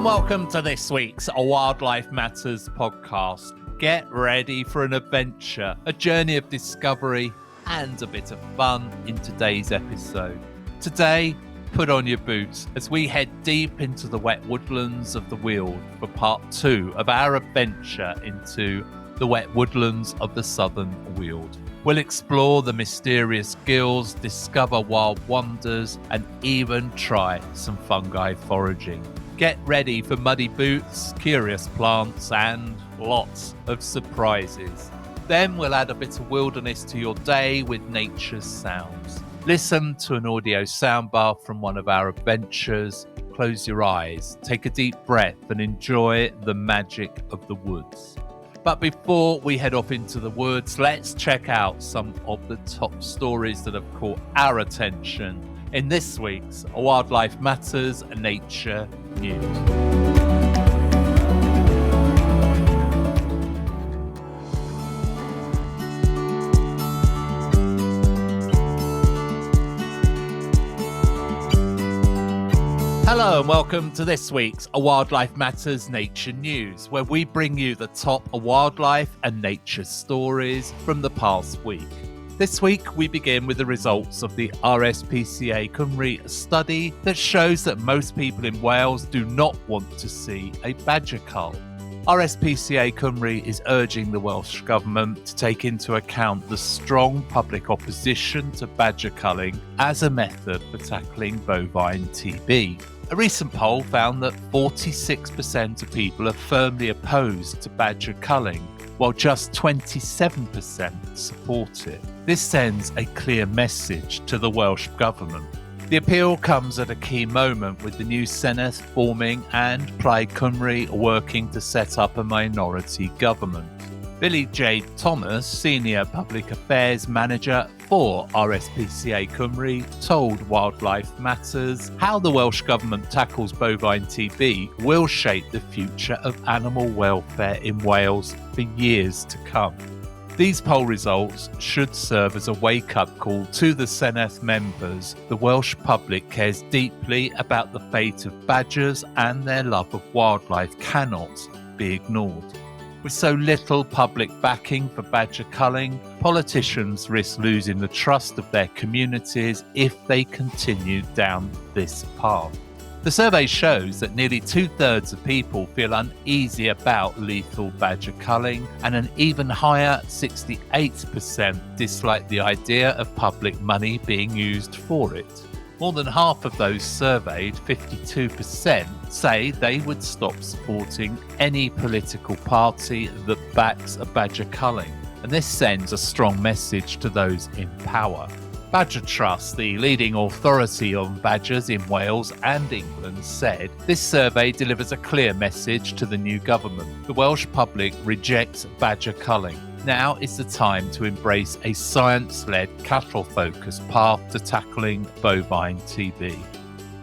and welcome to this week's Wildlife Matters podcast. Get ready for an adventure, a journey of discovery and a bit of fun in today's episode. Today, put on your boots as we head deep into the wet woodlands of the Weald for part 2 of our adventure into the wet woodlands of the Southern Weald. We'll explore the mysterious gills, discover wild wonders, and even try some fungi foraging. Get ready for muddy boots, curious plants, and lots of surprises. Then we'll add a bit of wilderness to your day with nature's sounds. Listen to an audio soundbar from one of our adventures. Close your eyes, take a deep breath, and enjoy the magic of the woods. But before we head off into the woods, let's check out some of the top stories that have caught our attention in this week's Wildlife Matters Nature News. Hello and welcome to this week's Wildlife Matters Nature News, where we bring you the top wildlife and nature stories from the past week. This week we begin with the results of the RSPCA Cymru study that shows that most people in Wales do not want to see a badger cull. RSPCA Cymru is urging the Welsh Government to take into account the strong public opposition to badger culling as a method for tackling bovine TB. A recent poll found that 46% of people are firmly opposed to badger culling, while just 27% support it. This sends a clear message to the Welsh Government. The appeal comes at a key moment with the new Senedd forming and Plaid Cymru working to set up a minority government. Billy J. Thomas, Senior Public Affairs Manager for RSPCA Cymru, told Wildlife Matters how the Welsh Government tackles bovine TB will shape the future of animal welfare in Wales for years to come. These poll results should serve as a wake-up call to the Senedd members. The Welsh public cares deeply about the fate of badgers, and their love of wildlife cannot be ignored. With so little public backing for badger culling, politicians risk losing the trust of their communities if they continue down this path. The survey shows that nearly 2/3 of people feel uneasy about lethal badger culling, and an even higher 68% dislike the idea of public money being used for it. More than half of those surveyed, 52%, say they would stop supporting any political party that backs a badger culling, and this sends a strong message to those in power. Badger Trust, the leading authority on badgers in Wales and England, said this survey delivers a clear message to the new government. The Welsh public rejects badger culling. Now is the time to embrace a science-led, cattle-focused path to tackling bovine TB.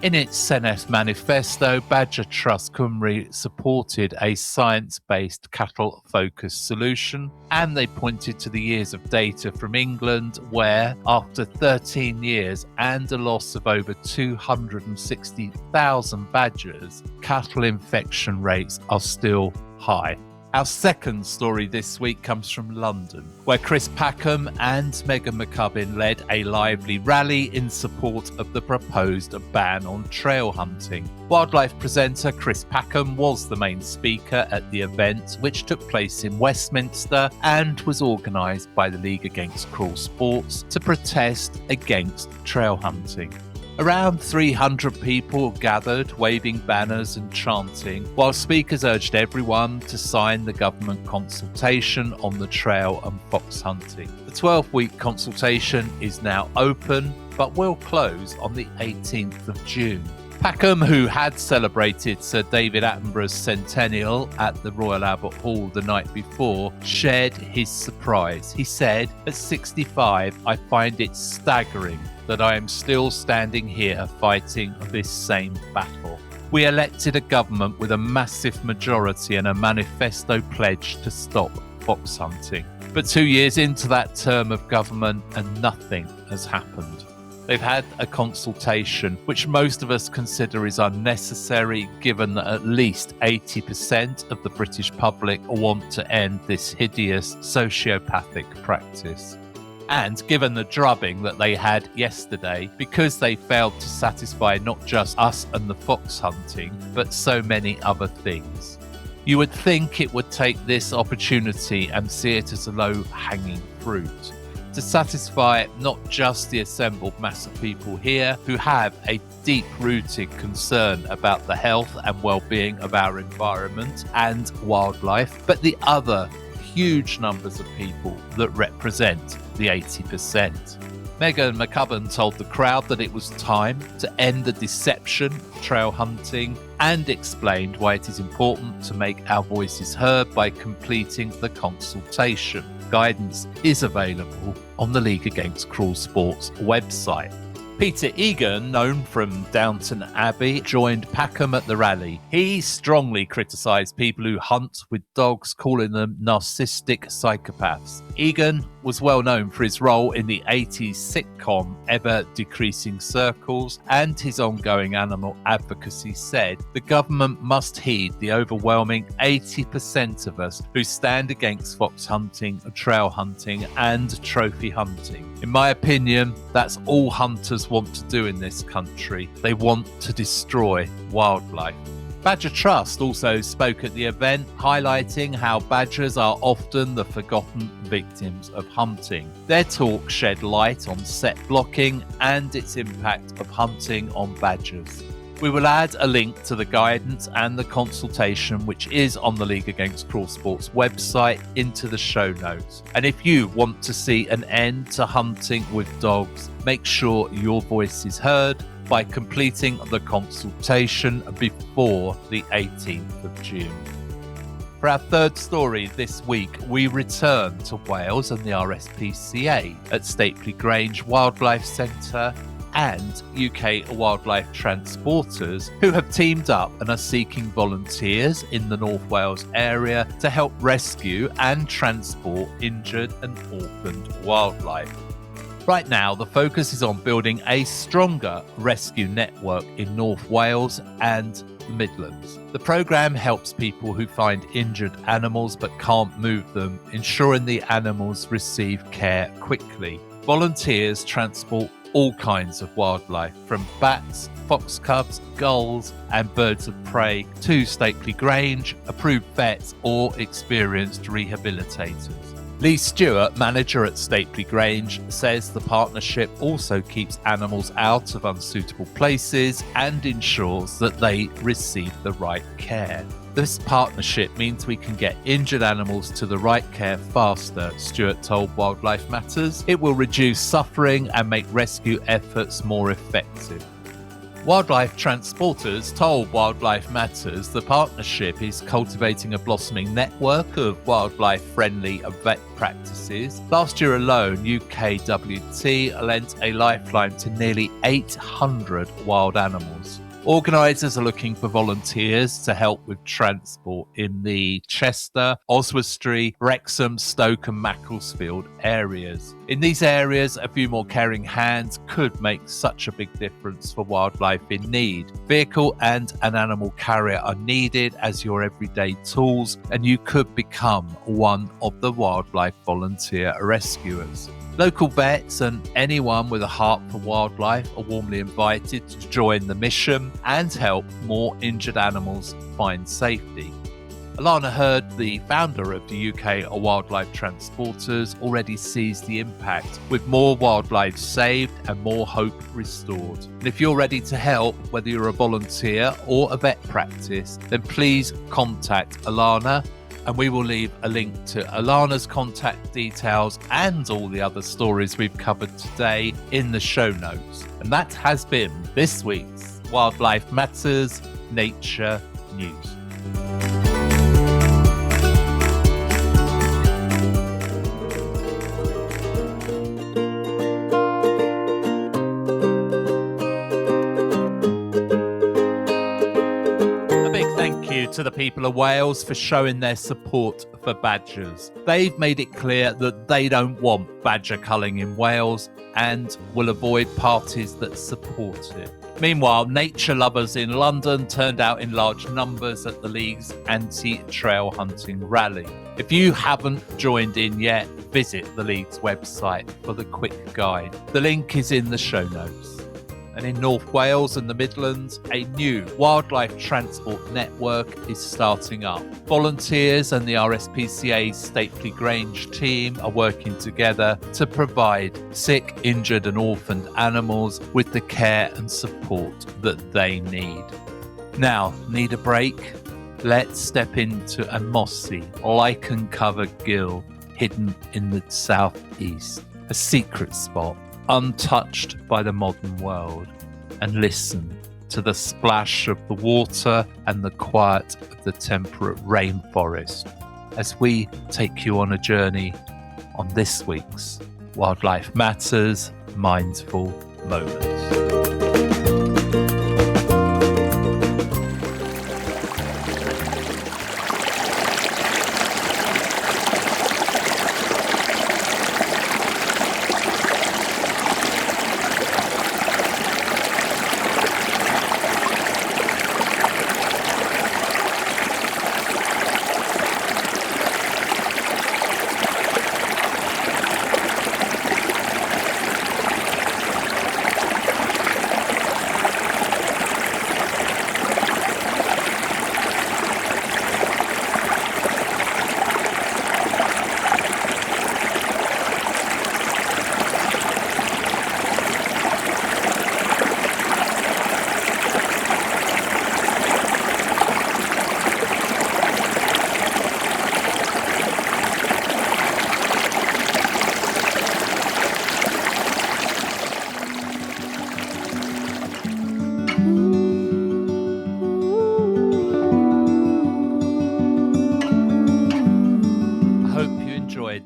In its Senedd manifesto, Badger Trust Cymru supported a science-based cattle-focused solution, and they pointed to the years of data from England where, after 13 years and a loss of over 260,000 badgers, cattle infection rates are still high. Our second story this week comes from London, where Chris Packham and Megan McCubbin led a lively rally in support of the proposed ban on trail hunting. Wildlife presenter Chris Packham was the main speaker at the event, which took place in Westminster and was organised by the League Against Cruel Sports to protest against trail hunting. Around 300 people gathered, waving banners and chanting, while speakers urged everyone to sign the government consultation on the trail and fox hunting. The 12-week consultation is now open, but will close on the 18th of June. Packham, who had celebrated Sir David Attenborough's centennial at the Royal Albert Hall the night before, shared his surprise. He said, "At 65, I find it staggering that I am still standing here fighting this same battle. We elected a government with a massive majority and a manifesto pledge to stop fox hunting. But 2 years into that term of government and nothing has happened. They've had a consultation, which most of us consider is unnecessary, given that at least 80% of the British public want to end this hideous sociopathic practice. And given the drubbing that they had yesterday, because they failed to satisfy not just us and the fox hunting, but so many other things. You would think it would take this opportunity and see it as a low-hanging fruit, to satisfy not just the assembled mass of people here who have a deep-rooted concern about the health and well-being of our environment and wildlife, but the other huge numbers of people that represent the 80%. Megan McCubbin told the crowd that it was time to end the deception of trail hunting and explained why it is important to make our voices heard by completing the consultation. Guidance is available on the League Against Cruel Sports website. Peter Egan, known from Downton Abbey, joined Packham at the rally. He strongly criticised people who hunt with dogs, calling them narcissistic psychopaths. Egan was well known for his role in the 80s sitcom Ever Decreasing Circles, and his ongoing animal advocacy said the government must heed the overwhelming 80% of us who stand against fox hunting, trail hunting and trophy hunting. In my opinion, that's all hunters want to do in this country. They want to destroy wildlife. Badger Trust also spoke at the event, highlighting how badgers are often the forgotten victims of hunting. Their talk shed light on set blocking and its impact of hunting on badgers. We will add a link to the guidance and the consultation, which is on the League Against Cruel Sports website, into the show notes. And if you want to see an end to hunting with dogs, make sure your voice is heard by completing the consultation before the 18th of June. For our third story this week, we return to Wales and the RSPCA at Stapley Grange Wildlife Centre and UK wildlife transporters who have teamed up and are seeking volunteers in the North Wales area to help rescue and transport injured and orphaned wildlife. Right now, the focus is on building a stronger rescue network in North Wales and the Midlands. The programme helps people who find injured animals but can't move them, ensuring the animals receive care quickly. Volunteers transport all kinds of wildlife, from bats, fox cubs, gulls and birds of prey to Stapley Grange, approved vets or experienced rehabilitators. Lee Stewart, manager at Stapley Grange, says the partnership also keeps animals out of unsuitable places and ensures that they receive the right care. This partnership means we can get injured animals to the right care faster, Stewart told Wildlife Matters. It will reduce suffering and make rescue efforts more effective. Wildlife transporters told Wildlife Matters the partnership is cultivating a blossoming network of wildlife-friendly vet practices. Last year alone, UKWT lent a lifeline to nearly 800 wild animals. Organisers are looking for volunteers to help with transport in the Chester, Oswestry, Wrexham, Stoke and Macclesfield areas. In these areas, a few more caring hands could make such a big difference for wildlife in need. Vehicle and an animal carrier are needed as your everyday tools, and you could become one of the wildlife volunteer rescuers. Local vets and anyone with a heart for wildlife are warmly invited to join the mission and help more injured animals find safety. Alana Hurd, the founder of the UK Wildlife Transporters, already sees the impact, with more wildlife saved and more hope restored. And if you're ready to help, whether you're a volunteer or a vet practice, then please contact Alana, and we will leave a link to Alana's contact details and all the other stories we've covered today in the show notes. And that has been this week's Wildlife Matters Nature News. to the people of Wales for showing their support for badgers. They've made it clear that they don't want badger culling in Wales and will avoid parties that support it. Meanwhile, nature lovers in London turned out in large numbers at the League's anti-trail hunting rally. If you haven't joined in yet, visit the League's website for the quick guide. The link is in the show notes. And in North Wales and the Midlands, a new wildlife transport network is starting up. Volunteers and the RSPCA's Stately Grange team are working together to provide sick, injured and orphaned animals with the care and support that they need. Now, need a break? Let's step into a mossy, lichen-covered gill hidden in the southeast, a secret spot untouched by the modern world, and listen to the splash of the water and the quiet of the temperate rainforest as we take you on a journey on this week's Wildlife Matters Mindful Moments.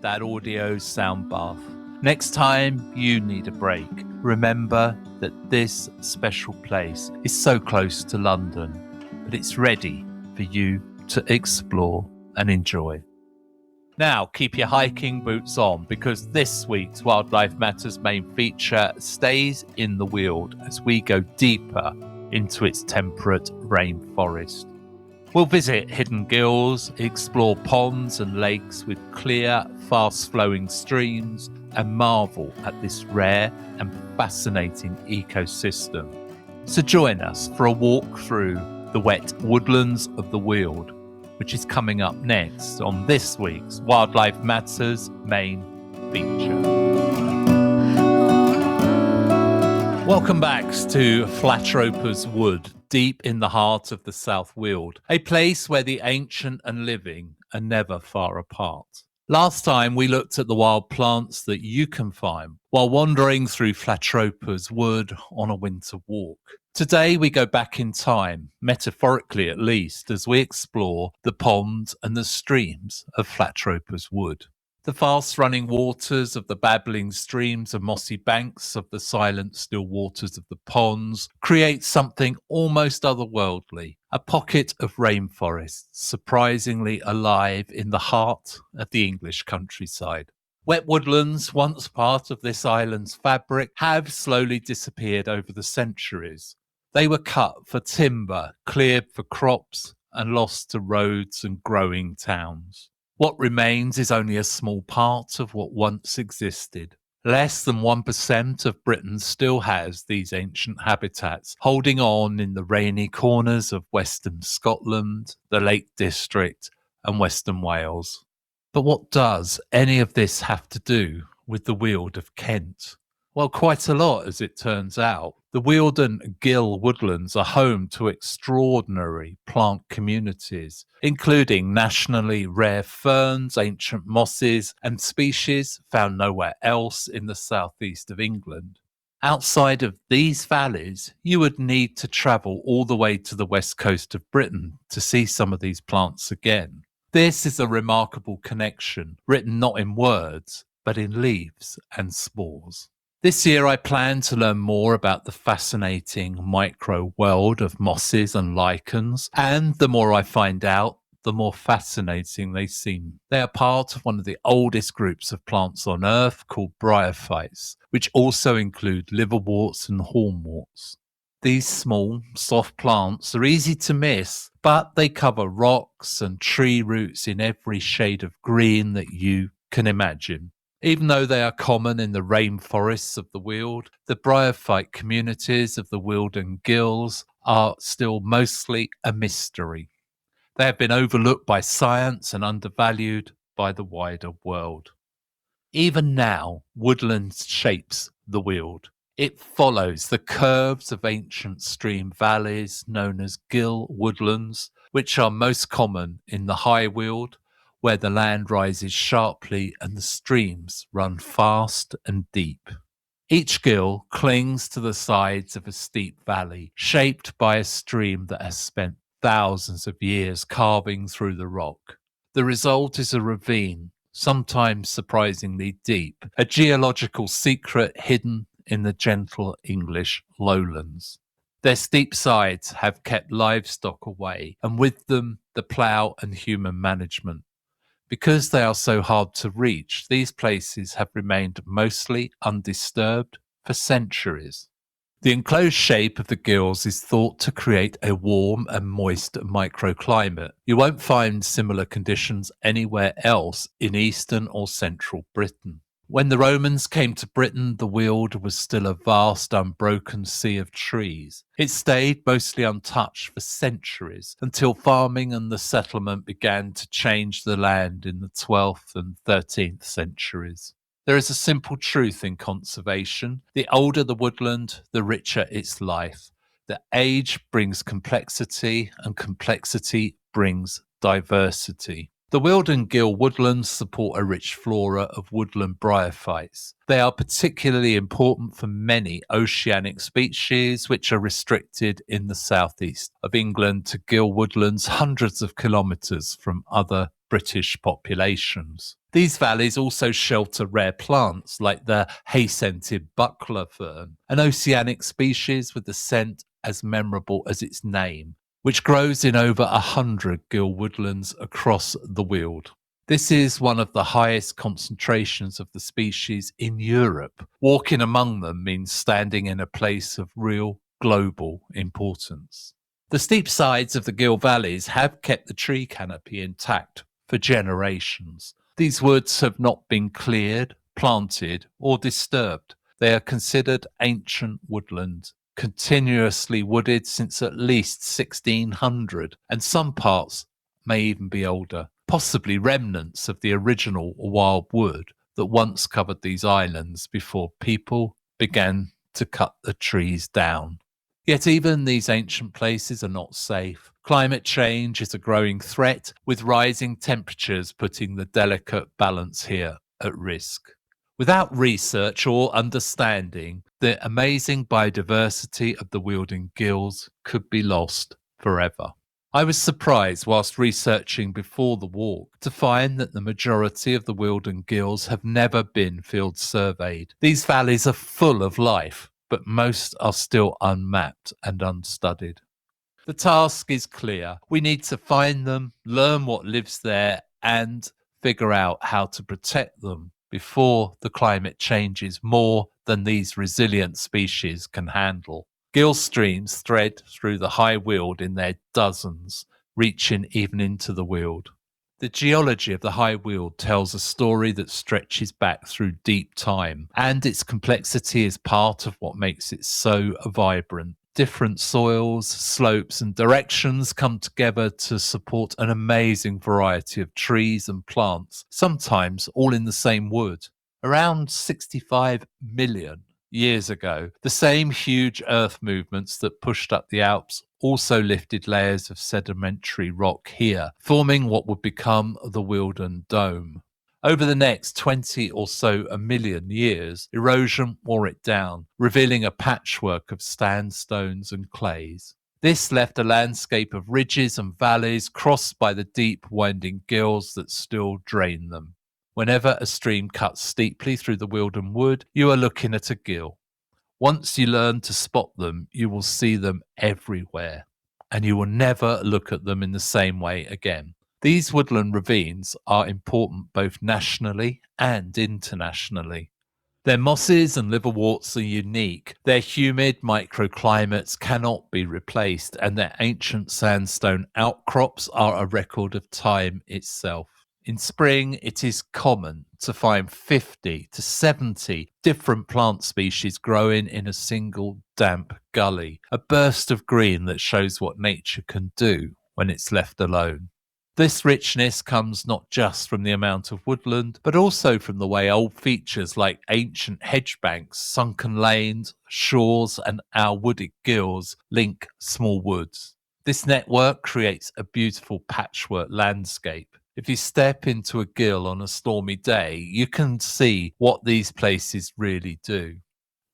That audio sound bath. Next time you need a break, remember that this special place is so close to London, but it's ready for you to explore and enjoy. Now keep your hiking boots on, because this week's Wildlife Matters main feature stays in the Weald as we go deeper into its temperate rainforest. We'll visit hidden gills, explore ponds and lakes with clear, fast-flowing streams, and marvel at this rare and fascinating ecosystem. So join us for a walk through the wet woodlands of the Weald, which is coming up next on this week's Wildlife Matters main feature. Welcome back to Flatroper's Wood, deep in the heart of the South Weald, a place where the ancient and living are never far apart. Last time we looked at the wild plants that you can find while wandering through Flatroper's Wood on a winter walk. Today we go back in time, metaphorically at least, as we explore the ponds and the streams of Flatroper's Wood. The fast-running waters of the babbling streams and mossy banks of the silent, still waters of the ponds create something almost otherworldly, a pocket of rainforest, surprisingly alive in the heart of the English countryside. Wet woodlands, once part of this island's fabric, have slowly disappeared over the centuries. They were cut for timber, cleared for crops, and lost to roads and growing towns. What remains is only a small part of what once existed. Less than 1% of Britain still has these ancient habitats, holding on in the rainy corners of Western Scotland, the Lake District, and Western Wales. But what does any of this have to do with the Weald of Kent? Well, quite a lot, as it turns out. The Weald and Gill woodlands are home to extraordinary plant communities, including nationally rare ferns, ancient mosses, and species found nowhere else in the southeast of England. Outside of these valleys, you would need to travel all the way to the west coast of Britain to see some of these plants again. This is a remarkable connection, written not in words, but in leaves and spores. This year, I plan to learn more about the fascinating micro world of mosses and lichens, and the more I find out, the more fascinating they seem. They are part of one of the oldest groups of plants on Earth called bryophytes, which also include liverworts and hornworts. These small, soft plants are easy to miss, but they cover rocks and tree roots in every shade of green that you can imagine. Even though they are common in the rainforests of the Weald, the bryophyte communities of the Weald and gills are still mostly a mystery. They have been overlooked by science and undervalued by the wider world. Even now, Woodlands shapes the Weald. It follows the curves of ancient stream valleys known as gill woodlands, which are most common in the High Weald, where the land rises sharply and the streams run fast and deep. Each gill clings to the sides of a steep valley, shaped by a stream that has spent thousands of years carving through the rock. The result is a ravine, sometimes surprisingly deep, a geological secret hidden in the gentle English lowlands. Their steep sides have kept livestock away, and with them the plough and human management. Because they are so hard to reach, these places have remained mostly undisturbed for centuries. The enclosed shape of the gills is thought to create a warm and moist microclimate. You won't find similar conditions anywhere else in eastern or central Britain. When the Romans came to Britain, the Weald was still a vast, unbroken sea of trees. It stayed mostly untouched for centuries until farming and the settlement began to change the land in the 12th and 13th centuries. There is a simple truth in conservation. The older the woodland, the richer its life. The age brings complexity, and complexity brings diversity. The Weald and gill woodlands support a rich flora of woodland bryophytes. They are particularly important for many oceanic species, which are restricted in the southeast of England to gill woodlands hundreds of kilometres from other British populations. These valleys also shelter rare plants like the hay-scented buckler fern, an oceanic species with a scent as memorable as its name, which grows in over 100 gill woodlands across the Weald. This is one of the highest concentrations of the species in Europe. Walking among them means standing in a place of real global importance. The steep sides of the gill valleys have kept the tree canopy intact for generations. These woods have not been cleared, planted, or disturbed. They are considered ancient woodland, continuously wooded since at least 1600, and some parts may even be older, possibly remnants of the original wild wood that once covered these islands before people began to cut the trees down. Yet even these ancient places are not safe. Climate change is a growing threat, with rising temperatures putting the delicate balance here at risk. Without research or understanding, the amazing biodiversity of the Weald and gills could be lost forever. I was surprised whilst researching before the walk to find that the majority of the Weald and gills have never been field surveyed. These valleys are full of life, but most are still unmapped and unstudied. The task is clear. We need to find them, learn what lives there, and figure out how to protect them before the climate changes more than these resilient species can handle. Gill streams thread through the High Weald in their dozens, reaching even into the Weald. The geology of the High Weald tells a story that stretches back through deep time, and its complexity is part of what makes it so vibrant. Different soils, slopes, and directions come together to support an amazing variety of trees and plants, sometimes all in the same wood. Around 65 million years ago, the same huge earth movements that pushed up the Alps also lifted layers of sedimentary rock here, forming what would become the Wealden Dome. Over the next 20 or so a million years, erosion wore it down, revealing a patchwork of sandstones and clays. This left a landscape of ridges and valleys crossed by the deep, winding gills that still drain them. Whenever a stream cuts steeply through the weald and wood, you are looking at a gill. Once you learn to spot them, you will see them everywhere, and you will never look at them in the same way again. These woodland ravines are important both nationally and internationally. Their mosses and liverworts are unique. Their humid microclimates cannot be replaced, and their ancient sandstone outcrops are a record of time itself. In spring, it is common to find 50 to 70 different plant species growing in a single damp gully, a burst of green that shows what nature can do when it's left alone. This richness comes not just from the amount of woodland, but also from the way old features like ancient hedge banks, sunken lanes, shores, and our wooded gills link small woods. This network creates a beautiful patchwork landscape. If you step into a gill on a stormy day, you can see what these places really do.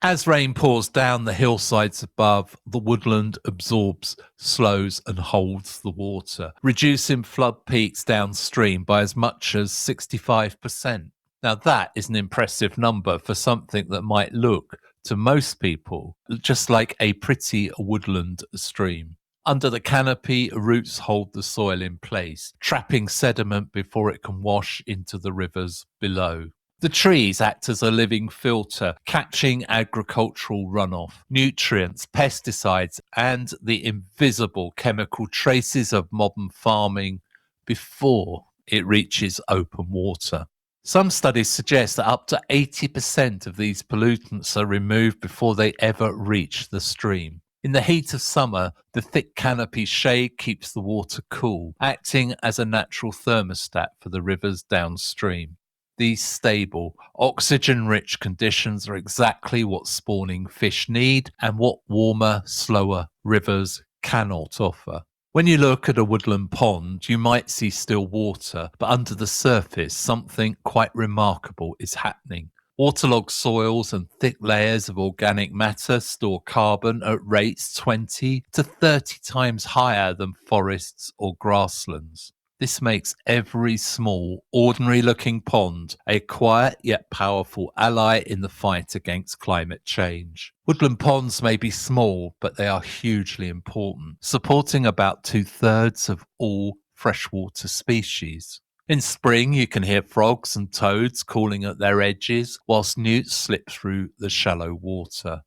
As rain pours down the hillsides above, the woodland absorbs, slows and holds the water, reducing flood peaks downstream by as much as 65%. Now that is an impressive number for something that might look, to most people, just like a pretty woodland stream. Under the canopy, roots hold the soil in place, trapping sediment before it can wash into the rivers below. The trees act as a living filter, catching agricultural runoff, nutrients, pesticides, and the invisible chemical traces of modern farming before it reaches open water. Some studies suggest that up to 80% of these pollutants are removed before they ever reach the stream. In the heat of summer, the thick canopy shade keeps the water cool, acting as a natural thermostat for the rivers downstream. These stable, oxygen-rich conditions are exactly what spawning fish need and what warmer, slower rivers cannot offer. When you look at a woodland pond, you might see still water, but under the surface, something quite remarkable is happening. Waterlogged soils and thick layers of organic matter store carbon at rates 20 to 30 times higher than forests or grasslands. This makes every small, ordinary-looking pond a quiet yet powerful ally in the fight against climate change. Woodland ponds may be small, but they are hugely important, supporting about 2/3 of all freshwater species. In spring, you can hear frogs and toads calling at their edges, whilst newts slip through the shallow water.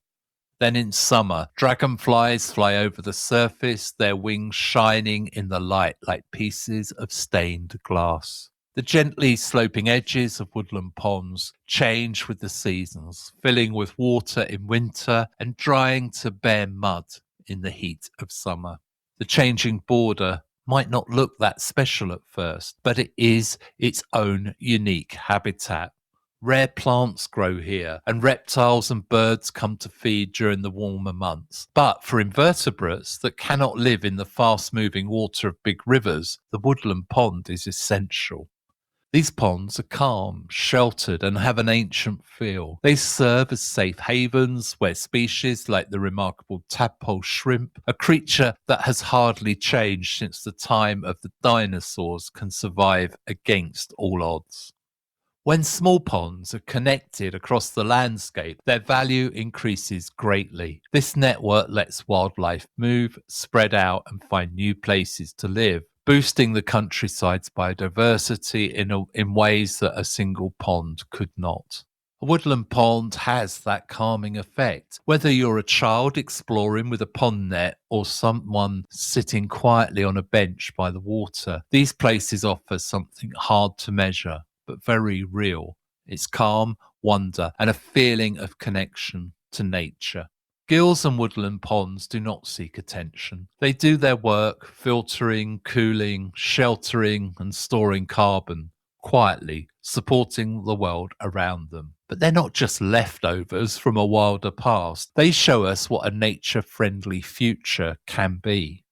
Then in summer, dragonflies fly over the surface, their wings shining in the light like pieces of stained glass. The gently sloping edges of woodland ponds change with the seasons, filling with water in winter and drying to bare mud in the heat of summer. The changing border might not look that special at first, but it is its own unique habitat. Rare plants grow here, and reptiles and birds come to feed during the warmer months. But for invertebrates that cannot live in the fast-moving water of big rivers, the woodland pond is essential. These ponds are calm, sheltered, and have an ancient feel. They serve as safe havens where species like the remarkable tadpole shrimp, a creature that has hardly changed since the time of the dinosaurs, can survive against all odds. When small ponds are connected across the landscape, their value increases greatly. This network lets wildlife move, spread out, and find new places to live, boosting the countryside's biodiversity in ways that a single pond could not. A woodland pond has that calming effect. Whether you're a child exploring with a pond net or someone sitting quietly on a bench by the water, these places offer something hard to measure, but very real. It's calm, wonder, and a feeling of connection to nature. Gills and woodland ponds do not seek attention. They do their work, filtering, cooling, sheltering, and storing carbon, quietly supporting the world around them. But they're not just leftovers from a wilder past. They show us what a nature-friendly future can be.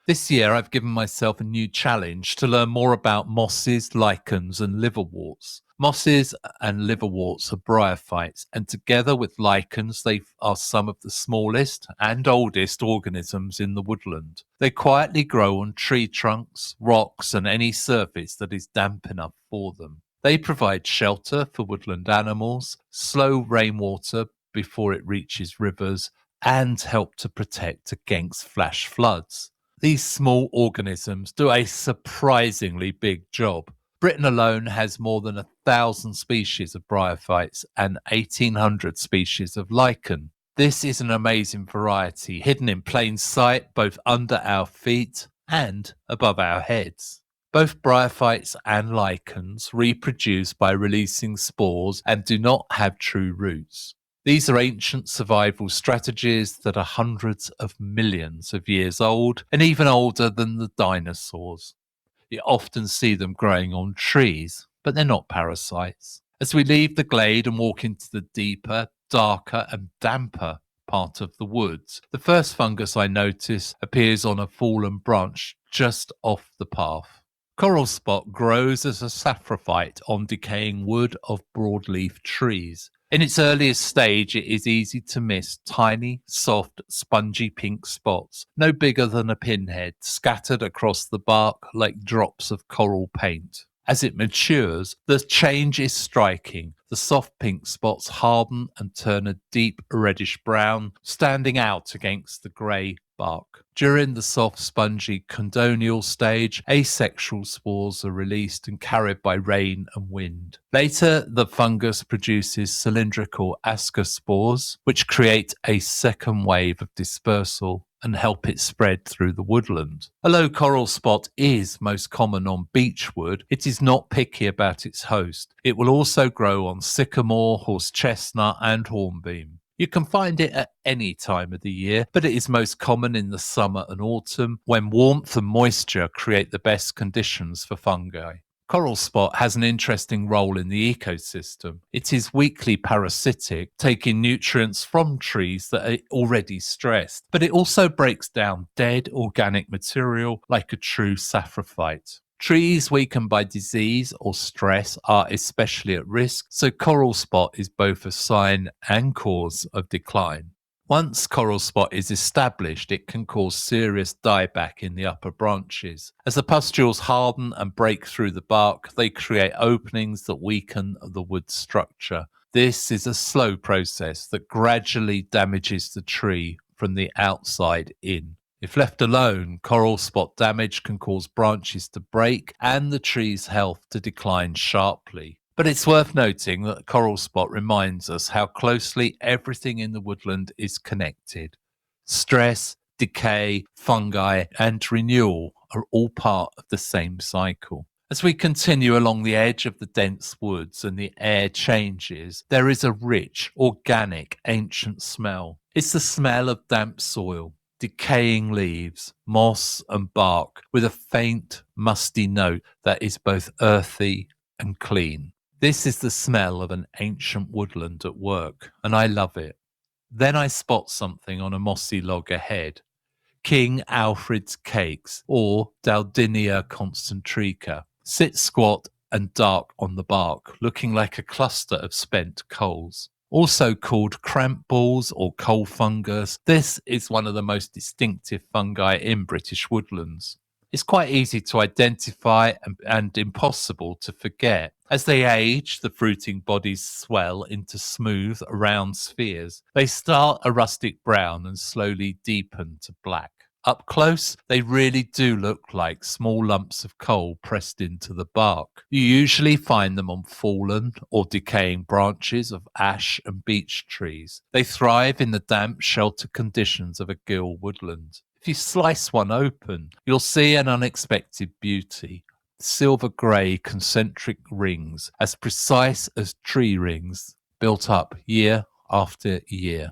This year, I've given myself a new challenge to learn more about mosses, lichens, and liverworts. Mosses and liverworts are bryophytes, and together with lichens, they are some of the smallest and oldest organisms in the woodland. They quietly grow on tree trunks, rocks, and any surface that is damp enough for them. They provide shelter for woodland animals, slow rainwater before it reaches rivers, and help to protect against flash floods. These small organisms do a surprisingly big job. Britain alone has more than 1,000 species of bryophytes and 1,800 species of lichen. This is an amazing variety, hidden in plain sight both under our feet and above our heads. Both bryophytes and lichens reproduce by releasing spores and do not have true roots. These are ancient survival strategies that are hundreds of millions of years old and even older than the dinosaurs. You often see them growing on trees, but they're not parasites. As we leave the glade and walk into the deeper, darker, and damper part of the woods, the first fungus I notice appears on a fallen branch just off the path. Coral spot grows as a saprophyte on decaying wood of broadleaf trees. In its earliest stage, it is easy to miss tiny, soft, spongy pink spots, no bigger than a pinhead, scattered across the bark like drops of coral paint. As it matures, the change is striking. The soft pink spots harden and turn a deep reddish brown, standing out against the grey bark. During the soft, spongy condynial stage, asexual spores are released and carried by rain and wind. Later, the fungus produces cylindrical ascospores, which create a second wave of dispersal and help it spread through the woodland. Although coral spot is most common on beechwood, it is not picky about its host. It will also grow on sycamore, horse chestnut, and hornbeam. You can find it at any time of the year, but it is most common in the summer and autumn when warmth and moisture create the best conditions for fungi. Coral spot has an interesting role in the ecosystem. It is weakly parasitic, taking nutrients from trees that are already stressed, but it also breaks down dead organic material like a true saprophyte. Trees weakened by disease or stress are especially at risk, so coral spot is both a sign and cause of decline. Once coral spot is established, it can cause serious dieback in the upper branches. As the pustules harden and break through the bark, they create openings that weaken the wood structure. This is a slow process that gradually damages the tree from the outside in. If left alone, coral spot damage can cause branches to break and the tree's health to decline sharply. But it's worth noting that coral spot reminds us how closely everything in the woodland is connected. Stress, decay, fungi, and renewal are all part of the same cycle. As we continue along the edge of the dense woods and the air changes, there is a rich, organic, ancient smell. It's the smell of damp soil, decaying leaves, moss, and bark, with a faint, musty note that is both earthy and clean. This is the smell of an ancient woodland at work, and I love it. Then I spot something on a mossy log ahead. King Alfred's cakes, or Daldinia concentrica, sit squat and dark on the bark, looking like a cluster of spent coals. Also called cramp balls or coal fungus, this is one of the most distinctive fungi in British woodlands. It's quite easy to identify and impossible to forget. As they age, the fruiting bodies swell into smooth, round spheres. They start a rustic brown and slowly deepen to black. Up close, they really do look like small lumps of coal pressed into the bark. You usually find them on fallen or decaying branches of ash and beech trees. They thrive in the damp shelter conditions of a gill woodland. If you slice one open, you'll see an unexpected beauty. Silver grey concentric rings, as precise as tree rings, built up year after year.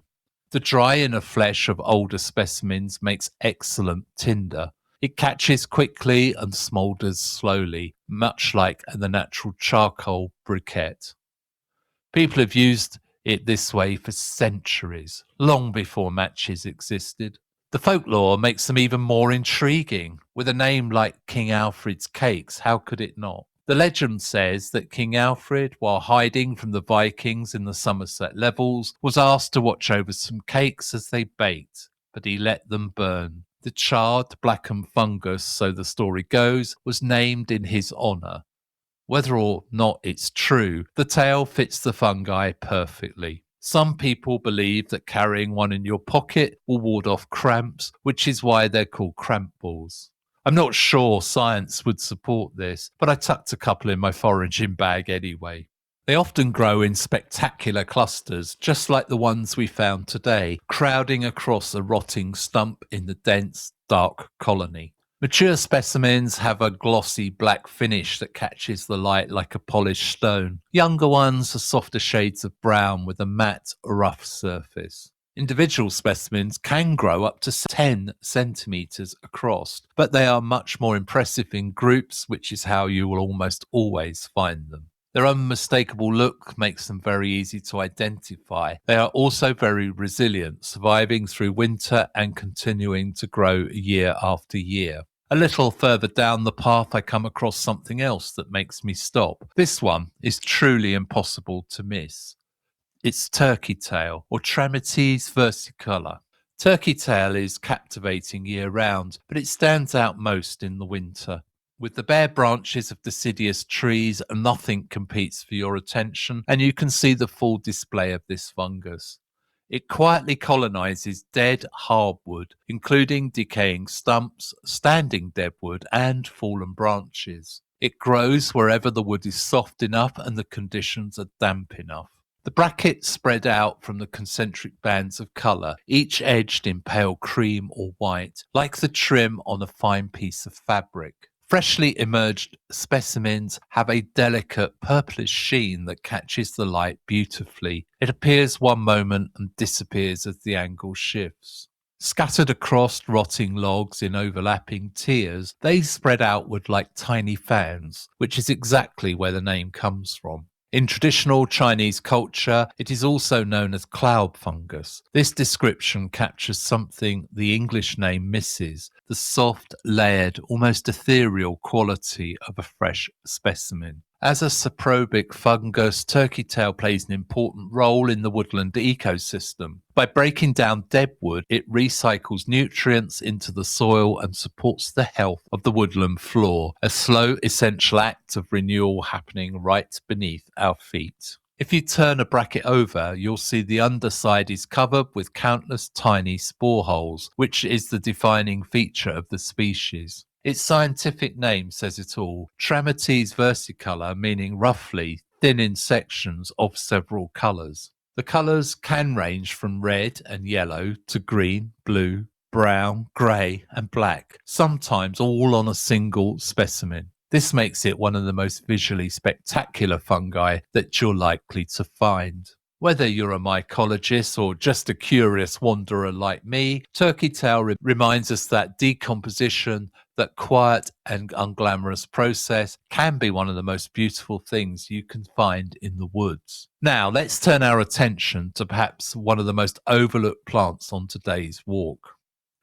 The dry inner flesh of older specimens makes excellent tinder. It catches quickly and smoulders slowly, much like the natural charcoal briquette. People have used it this way for centuries, long before matches existed. The folklore makes them even more intriguing. With a name like King Alfred's cakes, how could it not? The legend says that King Alfred, while hiding from the Vikings in the Somerset levels, was asked to watch over some cakes as they baked, but he let them burn. The charred, blackened fungus, so the story goes, was named in his honour. Whether or not it's true, the tail fits the fungi perfectly. Some people believe that carrying one in your pocket will ward off cramps, which is why they're called cramp balls. I'm not sure science would support this, but I tucked a couple in my foraging bag anyway. They often grow in spectacular clusters, just like the ones we found today, crowding across a rotting stump in the dense, dark colony. Mature specimens have a glossy black finish that catches the light like a polished stone. Younger ones are softer shades of brown with a matte, rough surface. Individual specimens can grow up to 10 centimetres across, but they are much more impressive in groups, which is how you will almost always find them. Their unmistakable look makes them very easy to identify. They are also very resilient, surviving through winter and continuing to grow year after year. A little further down the path, I come across something else that makes me stop. This one is truly impossible to miss. It's turkey tail, or Trametes versicolor. Turkey tail is captivating year round, but it stands out most in the winter. With the bare branches of deciduous trees, nothing competes for your attention, and you can see the full display of this fungus. It quietly colonizes dead hardwood, including decaying stumps, standing deadwood, and fallen branches. It grows wherever the wood is soft enough and the conditions are damp enough. The brackets spread out from the concentric bands of colour, each edged in pale cream or white, like the trim on a fine piece of fabric. Freshly emerged specimens have a delicate purplish sheen that catches the light beautifully. It appears one moment and disappears as the angle shifts. Scattered across rotting logs in overlapping tiers, they spread outward like tiny fans, which is exactly where the name comes from. In traditional Chinese culture, it is also known as cloud fungus. This description captures something the English name misses, the soft, layered, almost ethereal quality of a fresh specimen. As a saprobic fungus, turkey tail plays an important role in the woodland ecosystem. By breaking down dead wood, it recycles nutrients into the soil and supports the health of the woodland floor, a slow, essential act of renewal happening right beneath our feet. If you turn a bracket over, you'll see the underside is covered with countless tiny spore holes, which is the defining feature of the species. Its scientific name says it all, Trametes versicolor, meaning roughly thin in sections of several colours. The colours can range from red and yellow to green, blue, brown, grey and black, sometimes all on a single specimen. This makes it one of the most visually spectacular fungi that you're likely to find. Whether you're a mycologist or just a curious wanderer like me, turkey tail reminds us that decomposition, that quiet and unglamorous process, can be one of the most beautiful things you can find in the woods. Now, let's turn our attention to perhaps one of the most overlooked plants on today's walk.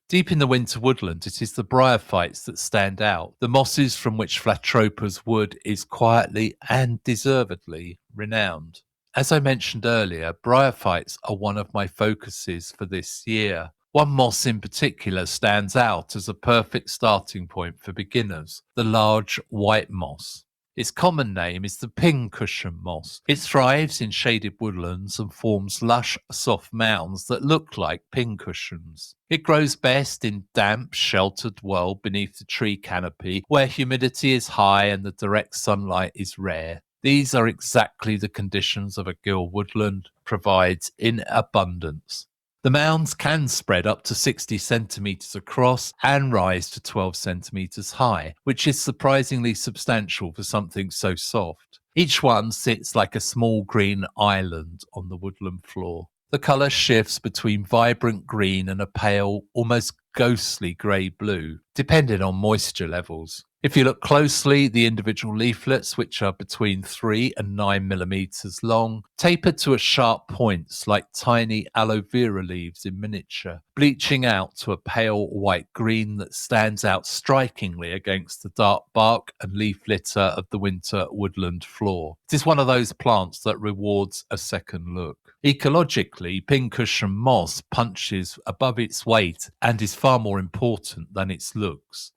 Deep in the winter woodland, it is the bryophytes that stand out, the mosses from which Phalatropa's wood is quietly and deservedly renowned. As I mentioned earlier, bryophytes are one of my focuses for this year. One moss in particular stands out as a perfect starting point for beginners, the large white moss. Its common name is the pincushion moss. It thrives in shaded woodlands and forms lush, soft mounds that look like pincushions. It grows best in damp, sheltered well beneath the tree canopy, where humidity is high and the direct sunlight is rare. These are exactly the conditions of a gill woodland provides in abundance. The mounds can spread up to 60 centimetres across and rise to 12 centimetres high, which is surprisingly substantial for something so soft. Each one sits like a small green island on the woodland floor. The colour shifts between vibrant green and a pale, almost ghostly grey-blue, depending on moisture levels. If you look closely, the individual leaflets, which are between 3 and 9 millimetres long, taper to a sharp points like tiny aloe vera leaves in miniature, bleaching out to a pale white green that stands out strikingly against the dark bark and leaf litter of the winter woodland floor. It is one of those plants that rewards a second look. Ecologically, pincushion moss punches above its weight and is far more important than its looks.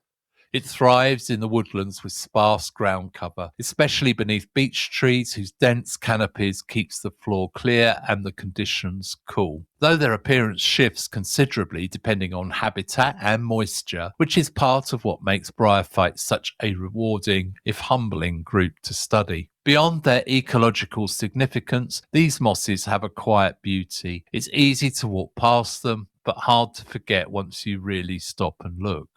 It thrives in the woodlands with sparse ground cover, especially beneath beech trees whose dense canopies keeps the floor clear and the conditions cool. Though their appearance shifts considerably depending on habitat and moisture, which is part of what makes bryophytes such a rewarding, if humbling, group to study. Beyond their ecological significance, these mosses have a quiet beauty. It's easy to walk past them, but hard to forget once you really stop and look.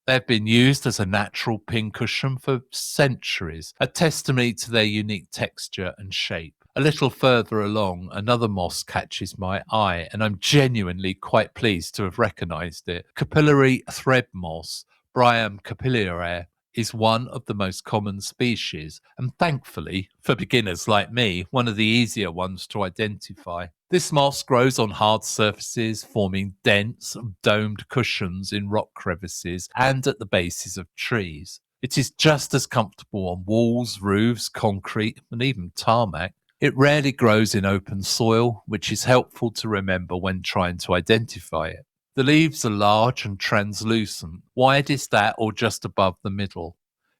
They've been used as a natural pincushion for centuries, a testimony to their unique texture and shape. A little further along, another moss catches my eye, and I'm genuinely quite pleased to have recognised it. Capillary thread moss, Bryum capillare, is one of the most common species, and thankfully, for beginners like me, one of the easier ones to identify. This moss grows on hard surfaces, forming dense, domed cushions in rock crevices and at the bases of trees. It is just as comfortable on walls, roofs, concrete, and even tarmac. It rarely grows in open soil, which is helpful to remember when trying to identify it. The leaves are large and translucent, widest at or just above the middle.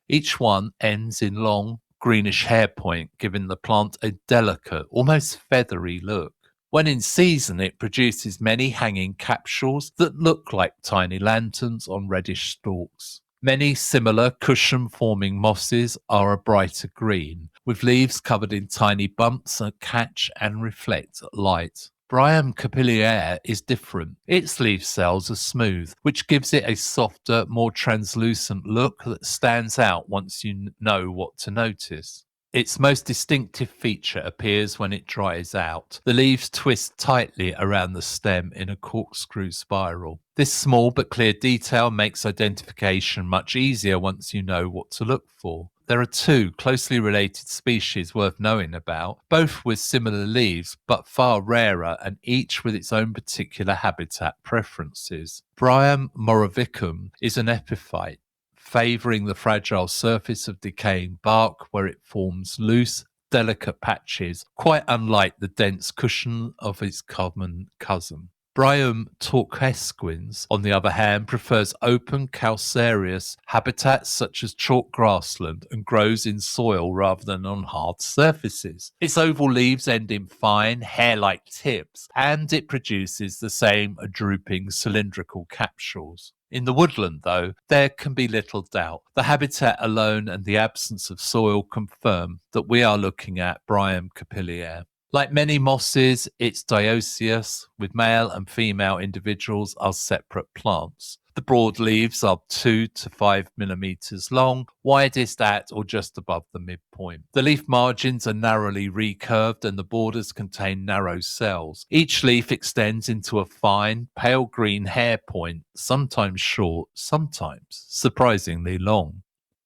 Each one ends in long, greenish hair point, giving the plant a delicate, almost feathery look. When in season, it produces many hanging capsules that look like tiny lanterns on reddish stalks. Many similar cushion-forming mosses are a brighter green, with leaves covered in tiny bumps that catch and reflect light. Bryum capillare is different. Its leaf cells are smooth, which gives it a softer, more translucent look that stands out once you know what to notice. Its most distinctive feature appears when it dries out. The leaves twist tightly around the stem in a corkscrew spiral. This small but clear detail makes identification much easier once you know what to look for. There are two closely related species worth knowing about, both with similar leaves but far rarer and each with its own particular habitat preferences. Bryum moravicum is an epiphyte, favouring the fragile surface of decaying bark where it forms loose, delicate patches, quite unlike the dense cushion of its common cousin. Bryum torquesquens, on the other hand, prefers open calcareous habitats such as chalk grassland and grows in soil rather than on hard surfaces. Its oval leaves end in fine, hair-like tips, and it produces the same drooping cylindrical capsules. In the woodland, though, there can be little doubt. The habitat alone and the absence of soil confirm that we are looking at Bryum capillare. Like many mosses, it's dioecious, with male and female individuals are separate plants. The broad leaves are 2 to 5 millimeters long, widest at or just above the midpoint. The leaf margins are narrowly recurved and the borders contain narrow cells. Each leaf extends into a fine, pale green hair point, sometimes short, sometimes surprisingly long.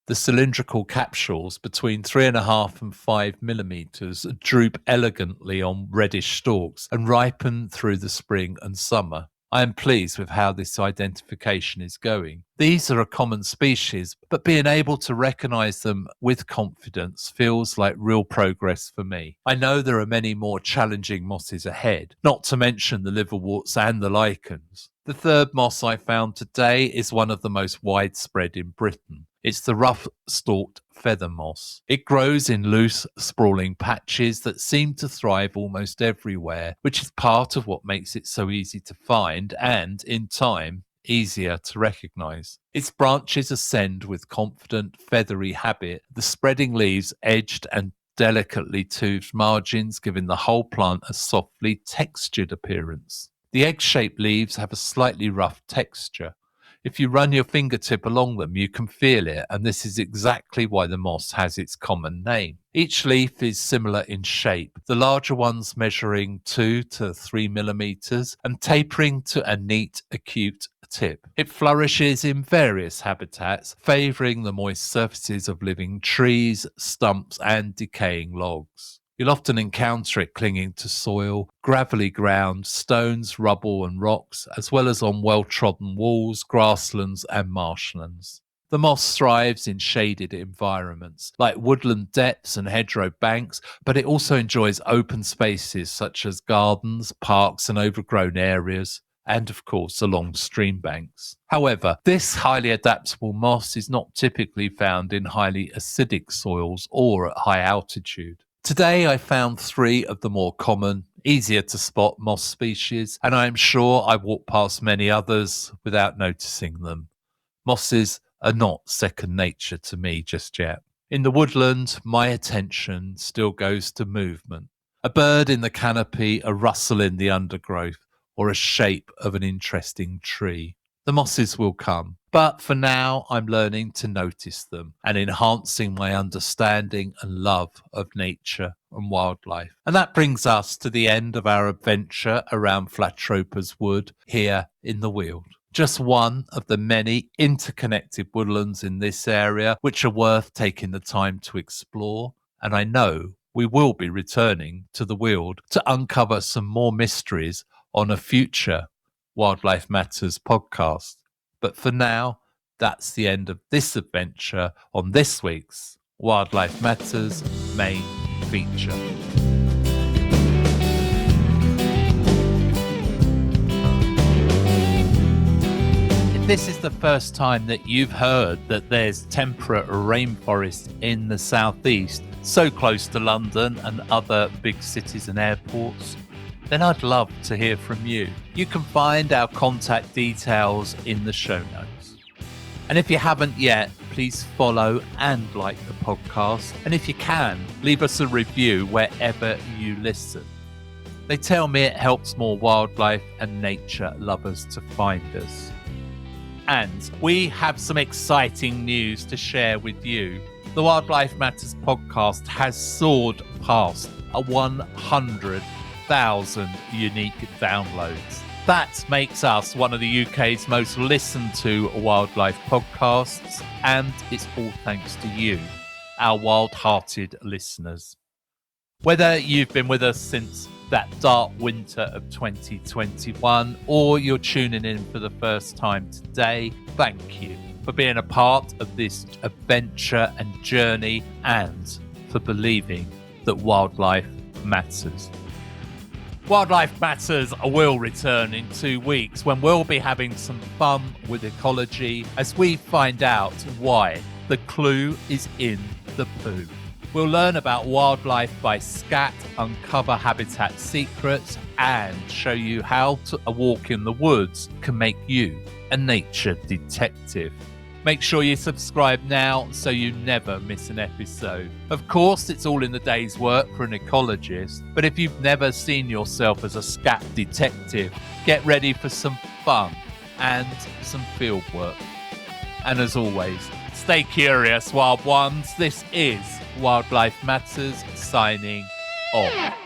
The cylindrical capsules between 3.5 and 5 millimeters droop elegantly on reddish stalks and ripen through the spring and summer. I am pleased with how this identification is going. These are a common species, but being able to recognize them with confidence feels like real progress for me. I know there are many more challenging mosses ahead, not to mention the liverworts and the lichens. The third moss I found today is one of the most widespread in Britain. It's the rough-stalked feather moss. It grows in loose, sprawling patches that seem to thrive almost everywhere, which is part of what makes it so easy to find and, in time, easier to recognize. Its branches ascend with confident, feathery habit, the spreading leaves edged and delicately toothed margins giving the whole plant a softly textured appearance. The egg-shaped leaves have a slightly rough texture. If you run your fingertip along them, you can feel it, and this is exactly why the moss has its common name. Each leaf is similar in shape, the larger ones measuring 2 to 3 millimeters and tapering to a neat, acute tip. It flourishes in various habitats, favoring the moist surfaces of living trees, stumps, and decaying logs. You'll often encounter it clinging to soil, gravelly ground, stones, rubble and rocks, as well as on well-trodden walls, grasslands and marshlands. The moss thrives in shaded environments, like woodland depths and hedgerow banks, but it also enjoys open spaces such as gardens, parks and overgrown areas. and of course along stream banks. However, this highly adaptable moss is not typically found in highly acidic soils or at high altitude. Today I found 3 of the more common, easier to spot moss species, and I am sure I walked past many others without noticing them. Mosses are not second nature to me just yet. In the woodland, my attention still goes to movement. A bird in the canopy, a rustle in the undergrowth, or a shape of an interesting tree. The mosses will come, but for now I'm learning to notice them and enhancing my understanding and love of nature and wildlife. And that brings us to the end of our adventure around Flatropa's Wood here in the Weald. Just one of the many interconnected woodlands in this area which are worth taking the time to explore, and I know we will be returning to the Weald to uncover some more mysteries on a future Wildlife Matters podcast. But for now, that's the end of this adventure on this week's Wildlife Matters main feature. If this is the first time that you've heard that there's temperate rainforest in the southeast, so close to London and other big cities and airports, then I'd love to hear from you. You can find our contact details in the show notes. And if you haven't yet, please follow and like the podcast. And if you can, leave us a review wherever you listen. They tell me it helps more wildlife and nature lovers to find us. And we have some exciting news to share with you. The Wildlife Matters podcast has soared past 100,000 unique downloads. That makes us one of the UK's most listened to wildlife podcasts, and it's all thanks to you, our wild-hearted listeners. Whether you've been with us since that dark winter of 2021 or you're tuning in for the first time today, thank you for being a part of this adventure and journey, and for believing that wildlife matters. Wildlife Matters will return in 2 weeks when we'll be having some fun with ecology as we find out why the clue is in the poo. We'll learn about wildlife by scat, uncover habitat secrets, and show you how a walk in the woods can make you a nature detective. Make sure you subscribe now so you never miss an episode. Of course, it's all in the day's work for an ecologist, but if you've never seen yourself as a scat detective, get ready for some fun and some field work. And as always, stay curious, wild ones. This is Wildlife Matters signing off.